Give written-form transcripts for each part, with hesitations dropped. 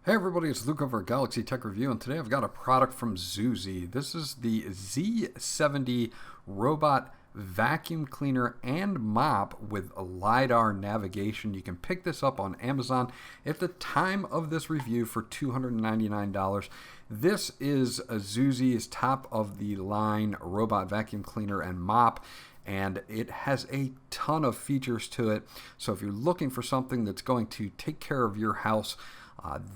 Hey everybody, it's Luke over at Galaxy Tech Review, and today I've got a product from ZOOZEE. This is the Z70 robot vacuum cleaner and mop with a Lidar Navigation. You can pick this up on Amazon at the time of this review for $299. This is a ZOOZEE's top of the line robot vacuum cleaner and mop, and it has a ton of features to it. So if you're looking for something that's going to take care of your house,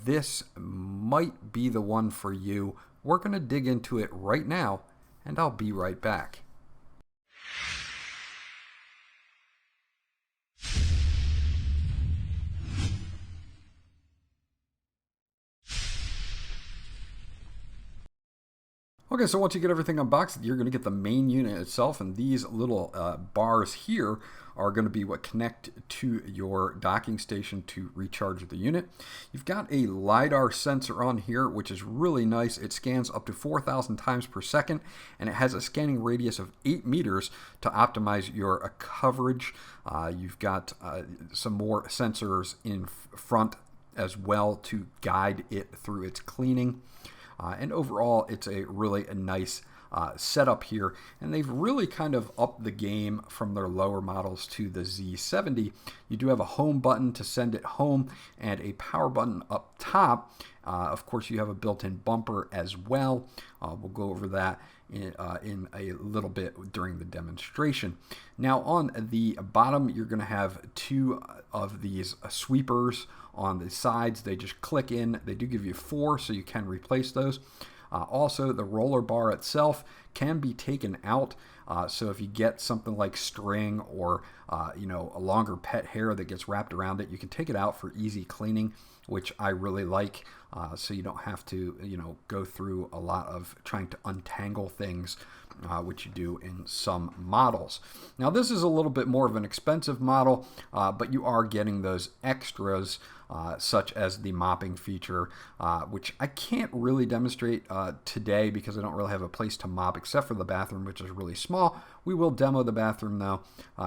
this might be the one for you. We're going to dig into it right now, and I'll be right back. Okay, so once you get everything unboxed, you're going to get the main unit itself, and these little bars here are going to be what connect to your docking station to recharge the unit. You've got a LiDAR sensor on here, which is really nice. It scans up to 4,000 times per second, and it has a scanning radius of 8 meters to optimize your coverage. You've got some more sensors in front as well to guide it through its cleaning. And overall, it's a really nice setup here. And they've really kind of upped the game from their lower models to the Z70. You do have a home button to send it home and a power button up top. Of course, you have a built-in bumper as well. We'll go over that in a little bit during the demonstration. Now on the bottom, you're going to have two of these sweepers on the sides. They just click in. They do give you 4, so you can replace those. Also, the roller bar itself can be taken out. So if you get something like string or a longer pet hair that gets wrapped around it, you can take it out for easy cleaning, which I really like. So you don't have to go through a lot of trying to untangle things, which you do in some models. Now this is a little bit more of an expensive model, but you are getting those extras such as the mopping feature, which I can't really demonstrate today because I don't really have a place to mop except for the bathroom, which is really small. We will demo the bathroom though.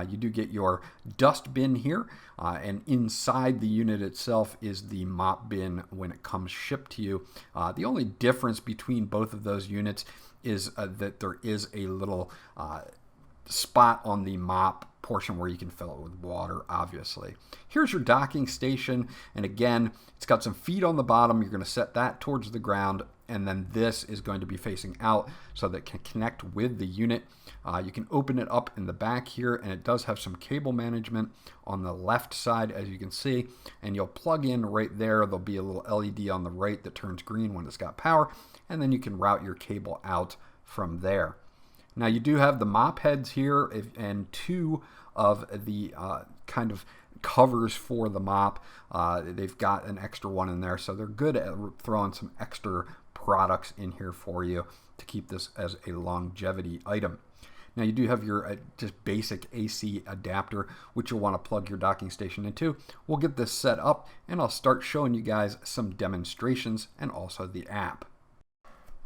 You do get your dust bin here, and inside the unit itself is the mop bin when it comes shipped to you. The only difference between both of those units is that there is a little spot on the mop portion where you can fill it with water, obviously. Here's your docking station, and again, it's got some feet on the bottom. You're going to set that towards the ground, and then this is going to be facing out so that it can connect with the unit. You can open it up in the back here, and it does have some cable management on the left side, as you can see, and you'll plug in right there. There'll be a little LED on the right that turns green when it's got power, and then you can route your cable out from there. Now you do have the Mop Heads here and 2 of the kind of covers for the mop. They've got an extra one in there, so they're good at throwing some extra products in here for you to keep this as a longevity item. Now you do have your just basic AC adapter, which you'll want to plug your docking station into. We'll get this set up, and I'll start showing you guys some demonstrations and also the app.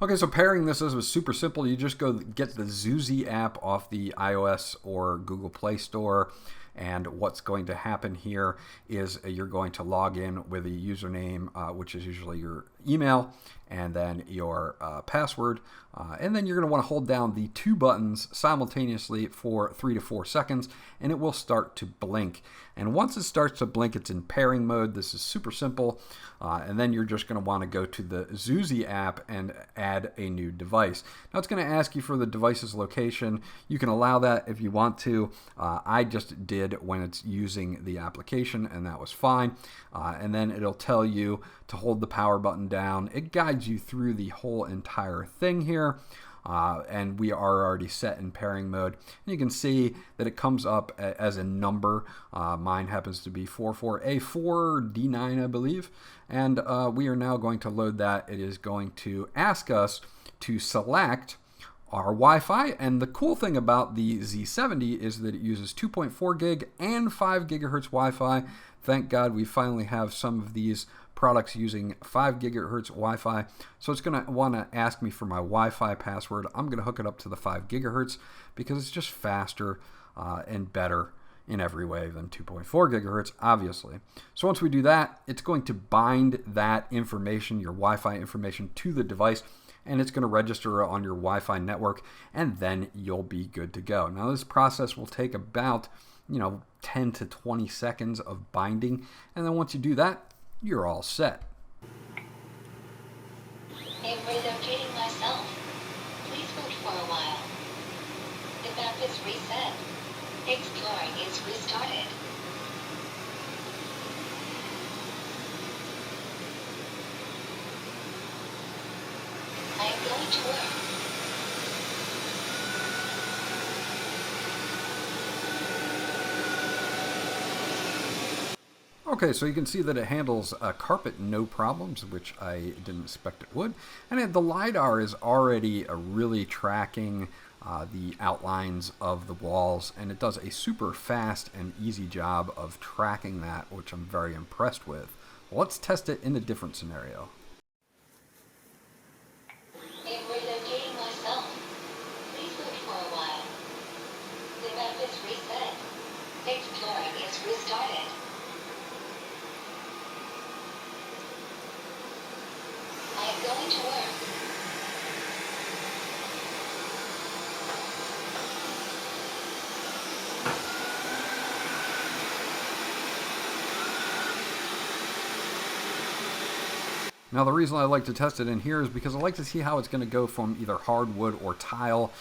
Okay, so pairing this was super simple. You just go get the ZOOZEE app off the iOS or Google Play Store, and what's going to happen here is you're going to log in with a username, which is usually your email, and then your password, and then you're going to want to hold down the 2 buttons simultaneously for 3 to 4 seconds, and it will start to blink. And once it starts to blink, it's in pairing mode. This is super simple, and then you're just going to want to go to the ZOOZEE app and add a new device. Now it's going to ask you for the device's location. You can allow that if you want to. I just did when it's using the application, and that was fine. And then it'll tell you to hold the power button down. It guides you through the whole entire thing here. And we are already set in pairing mode. And you can see that it comes up as a number. Mine happens to be 44A4D9, I believe. And we are now going to load that. It is going to ask us to select our Wi-Fi, and the cool thing about the Z70 is that it uses 2.4 gig and 5 gigahertz Wi-Fi. Thank God we finally have some of these products using 5 gigahertz Wi-Fi. So it's going to want to ask me for my Wi-Fi password. I'm going to hook it up to the 5 gigahertz because it's just faster and better in every way than 2.4 gigahertz, obviously. So once we do that, it's going to bind that information, your Wi-Fi information, to the device, and it's going to register on your Wi-Fi network, and then you'll be good to go. Now this process will take about 10 to 20 seconds of binding, and then once you do that, you're all set. I'm relocating myself. Please wait for a while. The map is reset. Exploring is restarted. I am going to work. Okay, so you can see that it handles carpet no problems, which I didn't expect it would. And the LiDAR is already really tracking the outlines of the walls, and it does a super fast and easy job of tracking that, which I'm very impressed with. Let's test it in a different scenario. I'm relocating myself. Please wait for a while. The map is reset. Exploring is restarted. I am going to work. Now the reason I like to test it in here is because I like to see how it's going to go from either hardwood or tile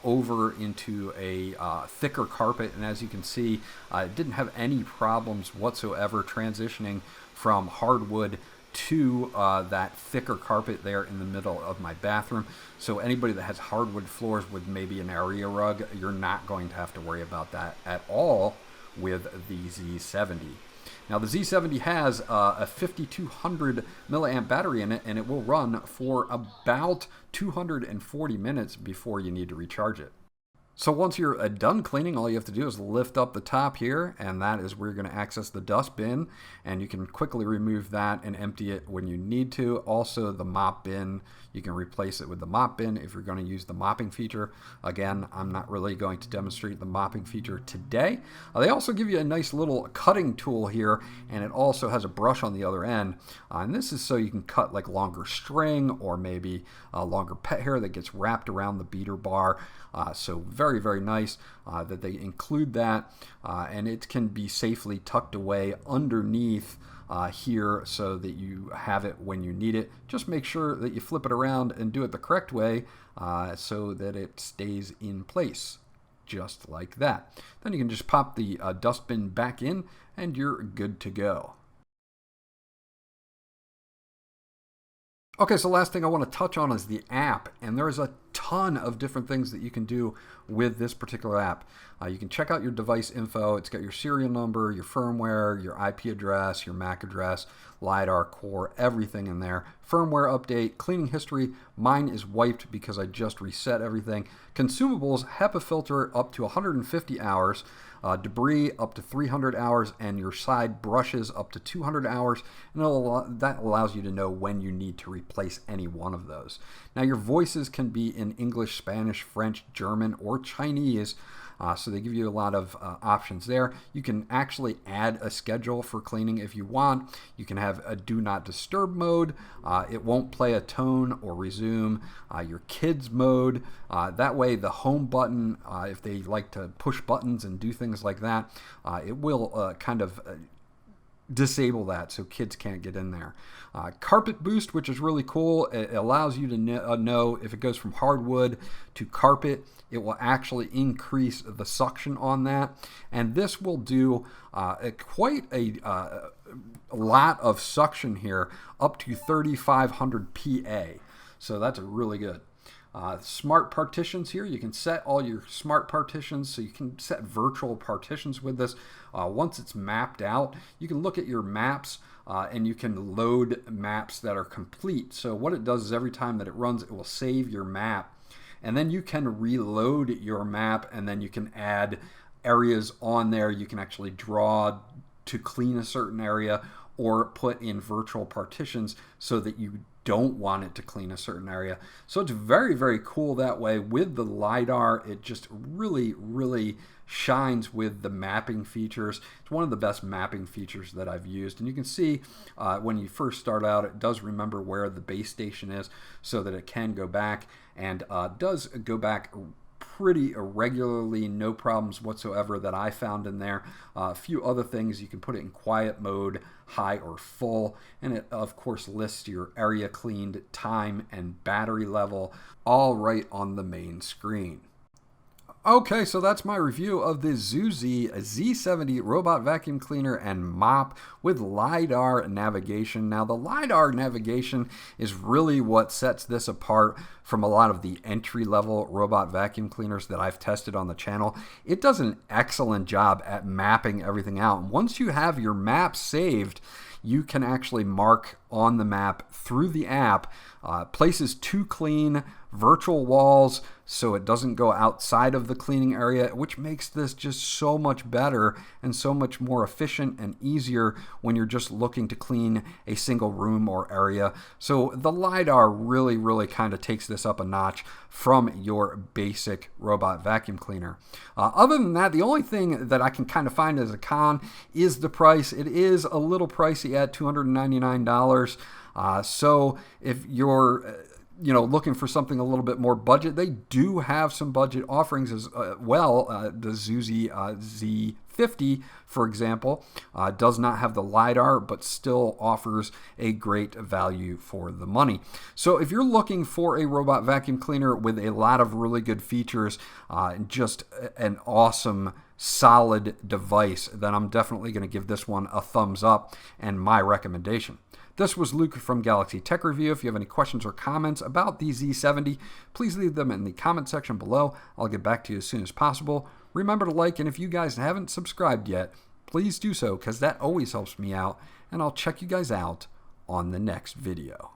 over into a thicker carpet, and as you can see, it didn't have any problems whatsoever transitioning from hardwood to that thicker carpet there in the middle of my bathroom. So anybody that has hardwood floors with maybe an area rug, you're not going to have to worry about that at all with the Z70. Now the Z70 has a 5200 milliamp battery in it, and it will run for about 240 minutes before you need to recharge it. So once you're done cleaning, all you have to do is lift up the top here, and that is where you're going to access the dust bin, and you can quickly remove that and empty it when you need to. Also the mop bin, you can replace it with the mop bin if you're going to use the mopping feature. Again, I'm not really going to demonstrate the mopping feature today. They also give you a nice little cutting tool here, and it also has a brush on the other end, and this is so you can cut like longer string or maybe longer pet hair that gets wrapped around the beater bar. So very, very nice that they include that, and it can be safely tucked away underneath here so that you have it when you need it. Just make sure that you flip it around and do it the correct way so that it stays in place, just like that. Then you can just pop the dustbin back in and you're good to go. Okay, so last thing I want to touch on is the app, and there's a ton of different things that you can do with this particular app. You can check out your device info. It's got your serial number, your firmware, your IP address, your MAC address, LiDAR, core, everything in there. Firmware update, cleaning history. Mine is wiped because I just reset everything. Consumables, HEPA filter up to 150 hours. Debris up to 300 hours, and your side brushes up to 200 hours, and that allows you to know when you need to replace any one of those. Now your voices can be in English, Spanish, French, German, or Chinese, so they give you a lot of options there. You can actually add a schedule for cleaning if you want. You can have a do not disturb mode. It won't play a tone or resume. Your kids mode. That way the home button, if they like to push buttons and do things like that, it will kind of disable that so kids can't get in there. Carpet boost, which is really cool. It allows you to know if it goes from hardwood to carpet, it will actually increase the suction on that, and this will do quite a lot of suction here, up to 3500 PA, so that's really good. Smart partitions here, you can set all your smart partitions, so you can set virtual partitions with this. Once it's mapped out, you can look at your maps and you can load maps that are complete. So what it does is every time that it runs, it will save your map, and then you can reload your map, and then you can add areas on there. You can actually draw to clean a certain area or put in virtual partitions so that you don't want it to clean a certain area. So it's very, very cool that way. With the LiDAR, it just really, really shines with the mapping features. It's one of the best mapping features that I've used. And you can see when you first start out, it does remember where the base station is so that it can go back, and does go back pretty irregularly, no problems whatsoever that I found in there. A few other things, you can put it in quiet mode, high or full, and it of course lists your area cleaned, time, and battery level, all right on the main screen. Okay, so that's my review of the ZOOZEE Z70 robot vacuum cleaner and mop with Lidar navigation. Now, the Lidar navigation is really what sets this apart from a lot of the entry-level robot vacuum cleaners that I've tested on the channel. It does an excellent job at mapping everything out. Once you have your map saved, you can actually mark on the map through the app places to clean, virtual walls, so it doesn't go outside of the cleaning area, which makes this just so much better and so much more efficient and easier when you're just looking to clean a single room or area. So the LiDAR really, really kind of takes this up a notch from your basic robot vacuum cleaner. Other than that, the only thing that I can kind of find as a con is the price. It is a little pricey at $299. So if you're looking for something a little bit more budget, they do have some budget offerings as well. The ZOOZEE Z70, for example, does not have the LiDAR, but still offers a great value for the money. So if you're looking for a robot vacuum cleaner with a lot of really good features, just an awesome, solid device, then I'm definitely going to give this one a thumbs up and my recommendation. This was Luke from Galaxy Tech Review. If you have any questions or comments about the Z70, please leave them in the comment section below. I'll get back to you as soon as possible. Remember to like, and if you guys haven't subscribed yet, please do so, because that always helps me out, and I'll check you guys out on the next video.